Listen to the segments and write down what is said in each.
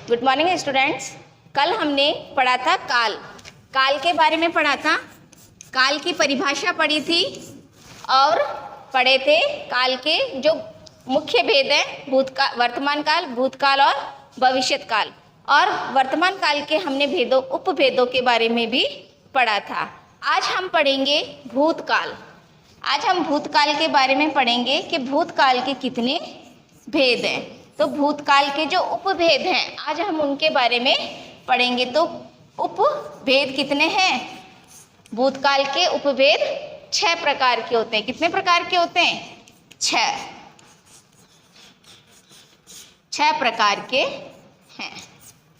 Good morning students. कल हमने पढ़ा था काल। काल के बारे में पढ़ा था, काल की परिभाषा पढ़ी थी और पढ़े थे काल के जो मुख्य भेद हैं, भूतकाल, वर्तमान काल, भूतकाल और भविष्यत काल। और वर्तमान काल के हमने भेदों, उपभेदों के बारे में भी पढ़ा था। आज हम पढ़ेंगे भूतकाल। आज हम भूतकाल के बारे में पढ़ेंगे कि भूतकाल के कितने भेद हैं। तो भूतकाल के जो उपभेद हैं आज हम उनके बारे में पढ़ेंगे। तो उपभेद कितने हैं? भूतकाल के उपभेद 6 प्रकार के होते हैं। कितने प्रकार के होते हैं? 6 प्रकार के हैं।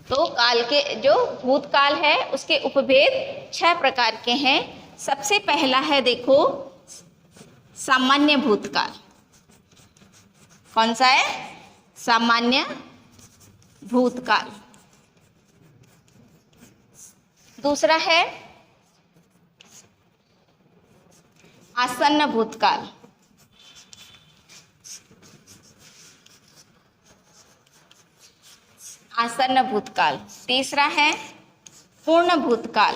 तो काल के जो भूतकाल है उसके उपभेद 6 प्रकार के हैं। सबसे पहला है, देखो, सामान्य भूतकाल। कौन सा है? सामान्य भूतकाल। दूसरा है आसन्न भूतकाल। आसन्न भूतकाल। तीसरा है पूर्ण भूतकाल।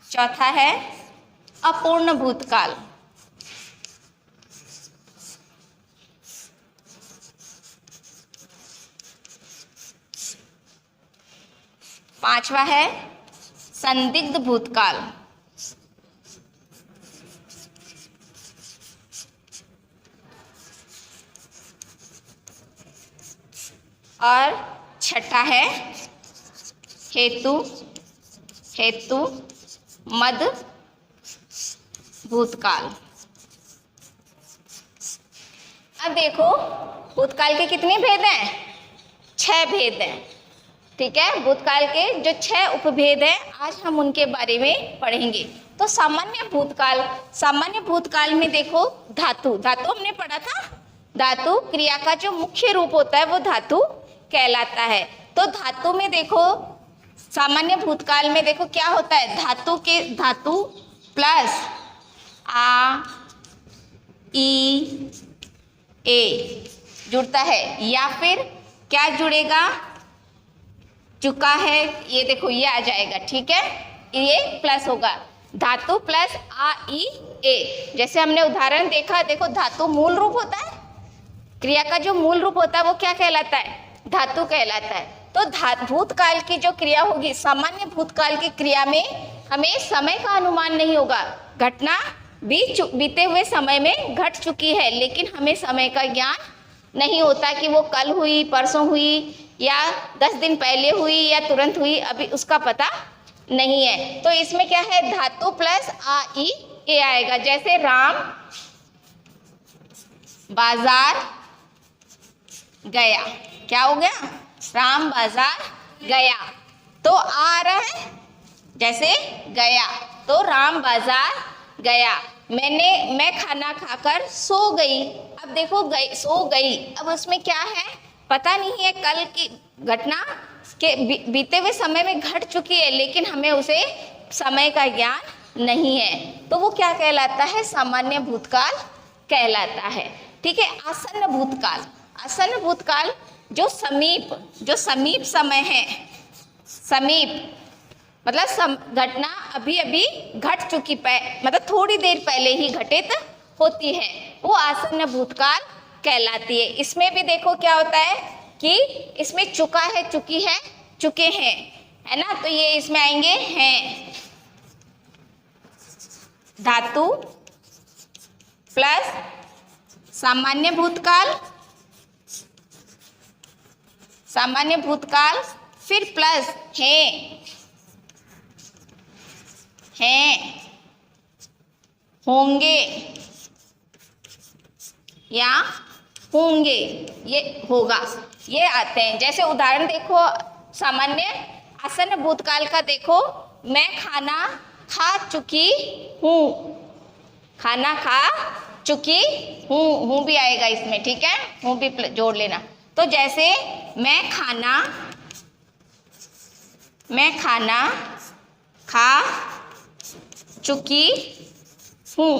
चौथा है अपूर्ण भूतकाल। पांचवा है संदिग्ध भूतकाल। और छठा है हेतु मद भूतकाल। अब देखो भूतकाल के कितने भेद हैं? 6 भेद हैं। ठीक है, भूतकाल के जो 6 उपभेद हैं आज हम उनके बारे में पढ़ेंगे। तो सामान्य भूतकाल में देखो धातु हमने पढ़ा था। धातु क्रिया का जो मुख्य रूप होता है वो धातु कहलाता है। तो धातु में देखो, सामान्य भूतकाल में देखो क्या होता है, धातु प्लस आ ई ए जुड़ता है, या फिर क्या जुड़ेगा, चुका है, ये देखो ये आ जाएगा। ठीक है, ये प्लस होगा, धातु प्लस आ ई ए। जैसे हमने उदाहरण देखा, देखो धातु मूल रूप होता है, क्रिया का जो मूल रूप होता है वो क्या कहलाता है? धातु कहलाता है। तो भूतकाल की जो क्रिया होगी, सामान्य भूतकाल की क्रिया में हमें समय का अनुमान नहीं होगा। घटना बीते हुए समय में घट चुकी है, लेकिन हमें समय का ज्ञान नहीं होता कि वो कल हुई, परसों हुई, या 10 दिन पहले हुई, या तुरंत हुई, अभी उसका पता नहीं है। तो इसमें क्या है, धातु प्लस आ ई ए आएगा। जैसे राम बाजार गया, क्या हो गया? राम बाजार गया। तो आ रहा है, जैसे गया, तो राम बाजार गया। मैं खाना खाकर सो गई। अब देखो सो गई, अब उसमें क्या है पता नहीं है, कल की घटना के बीते हुए समय में घट चुकी है, लेकिन हमें उसे समय का ज्ञान नहीं है। तो वो क्या कहलाता है? सामान्य भूतकाल कहलाता है। ठीक है, आसन्न भूतकाल जो समीप समय है, समीप मतलब घटना अभी अभी घट चुकी, मतलब थोड़ी देर पहले ही घटित होती है, वो आसन्न भूतकाल कहलाती है। इसमें भी देखो क्या होता है कि इसमें चुका है, चुकी है, चुके हैं, है ना, तो ये इसमें आएंगे हैं। धातु प्लस सामान्य भूतकाल, फिर प्लस हैं, होंगे या होंगे, ये होगा, ये आते हैं। जैसे उदाहरण देखो, सामान्य आसन्न भूतकाल का देखो, मैं खाना खा चुकी हूँ, खाना खा चुकी हूँ भी आएगा इसमें। ठीक है, हूँ भी जोड़ लेना। तो जैसे मैं खाना खा चुकी हूँ,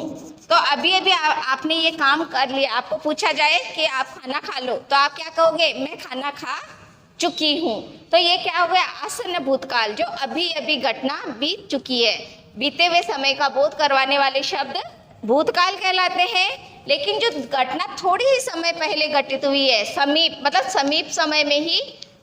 तो अभी अभी आपने ये काम कर लिया, आपको पूछा जाए कि आप खाना खा लो, तो आप क्या कहोगे? मैं खाना खा चुकी हूँ। तो ये क्या हो गया? आसन्न भूतकाल, जो अभी अभी घटना बीत चुकी है। बीते हुए समय का बोध करवाने वाले शब्द भूतकाल कहलाते हैं, लेकिन जो घटना थोड़ी ही समय पहले घटित हुई है, समीप मतलब समीप समय में ही,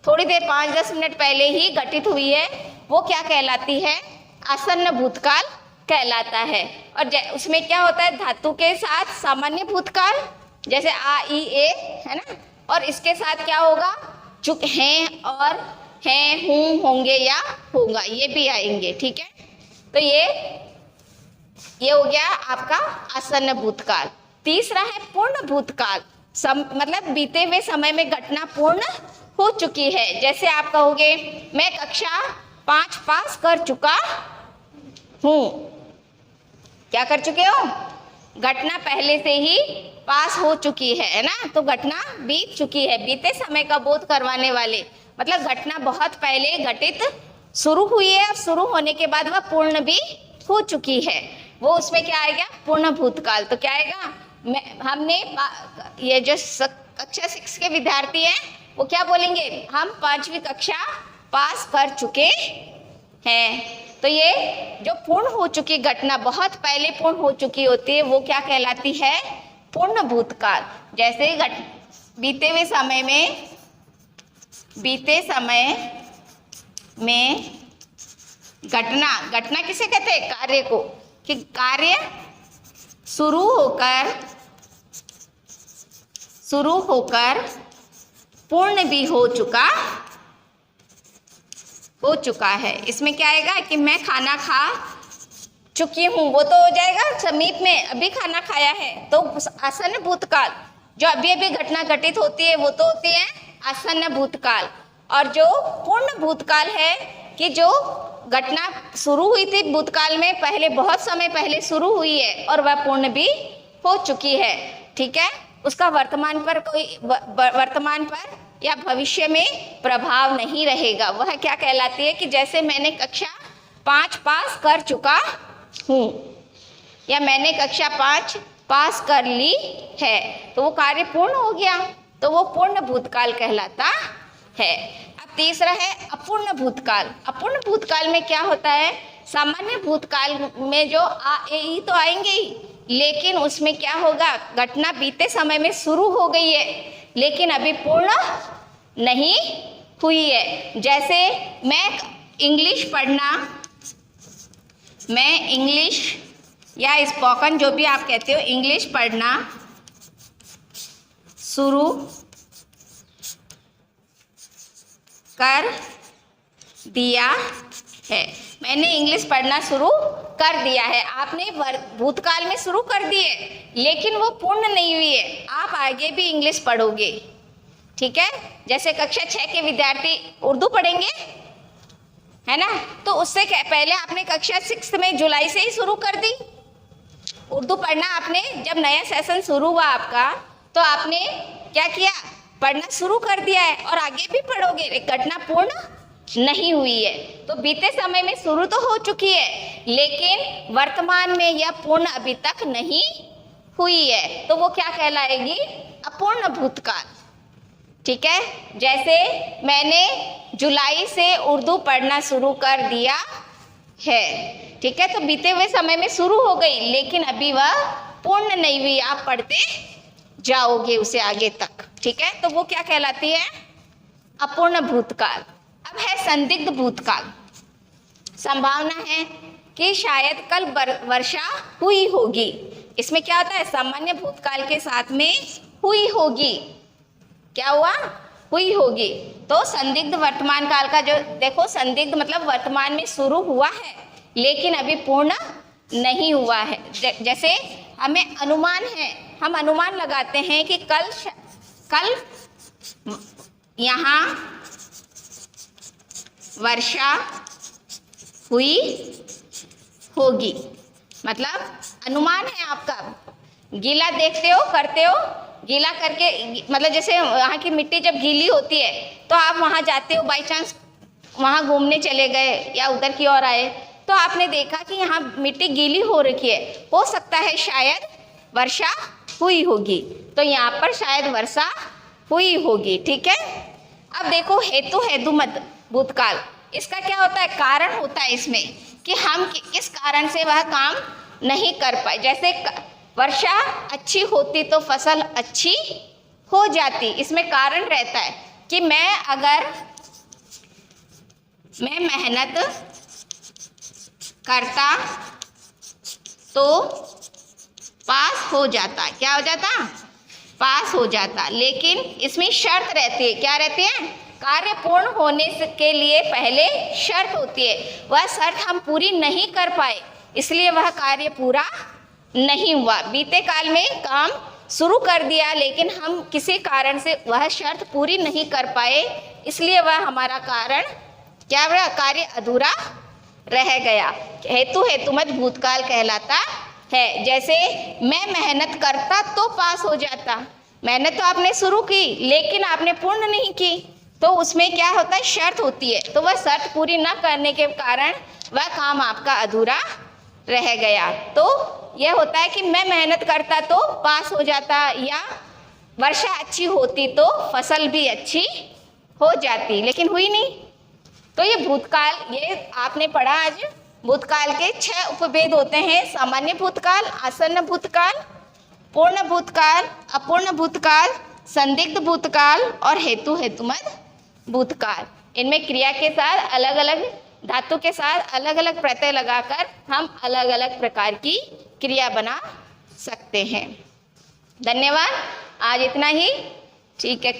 थोड़ी देर 5-10 मिनट पहले ही घटित हुई है, वो क्या कहलाती है? आसन्न भूतकाल कहलाता है। और उसमें क्या होता है? धातु के साथ सामान्य भूतकाल, जैसे आ ई ए, है ना, और इसके साथ क्या होगा? चुक हैं और हैं, हूँ, होंगे या होगा, ये भी आएंगे। ठीक है, तो ये हो गया आपका आसन्न भूतकाल। तीसरा है पूर्ण भूतकाल, मतलब बीते हुए समय में घटना पूर्ण हो चुकी है। जैसे आप कहोगे मैं कक्षा 5 पास कर चुका हूँ। क्या कर चुके हो? घटना पहले से ही पास हो चुकी है ना, तो घटना बीत चुकी है। बीते समय का बोध करवाने वाले मतलब घटना बहुत पहले घटित शुरू हुई है, और शुरू होने के बाद वह पूर्ण भी हो चुकी है, वो उसमें क्या आएगा? पूर्ण भूतकाल। तो क्या आएगा? हमने ये जो कक्षा 6 के विद्यार्थी हैं वो क्या बोलेंगे? हम 5वीं कक्षा पास कर चुके हैं। तो ये जो पूर्ण हो चुकी घटना बहुत पहले पूर्ण हो चुकी होती है, वो क्या कहलाती है? पूर्ण भूतकाल। जैसे बीते समय में घटना किसे कहते हैं? कार्य को, कि कार्य शुरू होकर पूर्ण भी हो चुका है। इसमें क्या आएगा? कि मैं खाना खा चुकी हूँ, वो तो हो जाएगा समीप में, अभी खाना खाया है, तो आसन्न भूतकाल। जो अभी अभी घटना घटित होती है वो तो होती है आसन्न भूतकाल। और जो पूर्ण भूतकाल है कि जो घटना शुरू हुई थी भूतकाल में, पहले बहुत समय पहले शुरू हुई है और वह पूर्ण भी हो चुकी है। ठीक है, उसका वर्तमान पर या भविष्य में प्रभाव नहीं रहेगा। वह क्या कहलाती है? कि जैसे मैंने कक्षा 5 पास कर चुका हूँ, या मैंने कक्षा 5 पास कर ली है, तो वो कार्य पूर्ण हो गया, तो वो पूर्ण भूतकाल कहलाता है। अब तीसरा है अपूर्ण भूतकाल। अपूर्ण भूतकाल में क्या होता है? सामान्य भूतकाल में जो आ ए ई तो आएंगे ही, लेकिन उसमें क्या होगा? घटना बीते समय में शुरू हो गई है लेकिन अभी पूर्ण नहीं हुई है। जैसे मैं इंग्लिश या स्पोकन, जो भी आप कहते हो, इंग्लिश पढ़ना शुरू कर दिया है। मैंने इंग्लिश पढ़ना शुरू कर दिया है। आपने भूतकाल में शुरू कर दिए, लेकिन वो पूर्ण नहीं हुई है, आप आगे भी इंग्लिश पढ़ोगे। ठीक है, जैसे कक्षा 6 के विद्यार्थी उर्दू पढ़ेंगे, है ना, तो उससे पहले आपने कक्षा 6 में जुलाई से ही शुरू कर दी उर्दू पढ़ना। आपने जब नया सेशन शुरू हुआ आपका, तो आपने क्या किया? पढ़ना शुरू कर दिया है और आगे भी पढ़ोगे, घटना पूर्ण नहीं हुई है। तो बीते समय में शुरू तो हो चुकी है, लेकिन वर्तमान में यह पूर्ण अभी तक नहीं हुई है, तो वो क्या कहलाएगी? अपूर्ण भूतकाल। ठीक है, जैसे मैंने जुलाई से उर्दू पढ़ना शुरू कर दिया है। ठीक है, तो बीते हुए समय में शुरू हो गई, लेकिन अभी वह पूर्ण नहीं हुई, आप पढ़ते जाओगे उसे आगे तक। ठीक है, तो वो क्या कहलाती है? अपूर्ण भूतकाल। अब है संदिग्ध भूतकाल। संभावना है कि शायद कल वर्षा हुई होगी। इसमें क्या होता है? सामान्य भूतकाल के साथ में हुई होगी। क्या हुआ? हुई होगी। तो संदिग्ध वर्तमान काल का जो देखो, संदिग्ध मतलब वर्तमान में शुरू हुआ है लेकिन अभी पूर्ण नहीं हुआ है। जैसे हमें अनुमान है, हम अनुमान लगाते हैं कि कल यहाँ वर्षा हुई होगी, मतलब अनुमान है आपका। गीला देखते हो, करते हो, गीला करके, मतलब जैसे वहाँ की मिट्टी जब गीली होती है तो आप वहाँ जाते हो, बाई चांस वहाँ घूमने चले गए या उधर की ओर आए, तो आपने देखा कि यहाँ मिट्टी गीली हो रखी है, हो सकता है शायद वर्षा हुई होगी, तो यहाँ पर शायद वर्षा हुई होगी। ठीक है, अब देखो हेतु हेतु मत भूतकाल, इसका क्या होता है, कारण होता है इसमें कि हम किस कारण से वह काम नहीं कर पाए। जैसे वर्षा अच्छी होती तो फसल अच्छी हो जाती, इसमें कारण रहता है कि मैं मेहनत करता तो पास हो जाता, क्या हो जाता, पास हो जाता। लेकिन इसमें शर्त रहती है, क्या रहती है, कार्य पूर्ण होने के लिए पहले शर्त होती है, वह शर्त हम पूरी नहीं कर पाए इसलिए वह कार्य पूरा नहीं हुआ। बीते काल में काम शुरू कर दिया लेकिन हम किसी कारण से वह शर्त पूरी नहीं कर पाए इसलिए वह हमारा क्या हुआ, कार्य अधूरा रह गया। हेतु हेतुमत भूतकाल कहलाता है। जैसे मैं मेहनत करता तो पास हो जाता, मेहनत तो आपने शुरू की लेकिन आपने पूर्ण नहीं की, तो उसमें क्या होता है, शर्त होती है, तो वह शर्त पूरी न करने के कारण वह काम आपका अधूरा रह गया। तो यह होता है कि मैं मेहनत करता तो पास हो जाता, या वर्षा अच्छी होती तो फसल भी अच्छी हो जाती, लेकिन हुई नहीं। तो ये भूतकाल, ये आपने पढ़ा आज, भूतकाल के 6 उपभेद होते हैं, सामान्य भूतकाल, आसन्न भूतकाल, पूर्ण भूतकाल, अपूर्ण भूतकाल, संदिग्ध भूतकाल और हेतु हेतुमत भूतकाल। इनमें क्रिया के साथ अलग अलग धातु के साथ अलग अलग प्रत्यय लगाकर हम अलग अलग प्रकार की क्रिया बना सकते हैं। धन्यवाद, आज इतना ही। ठीक है।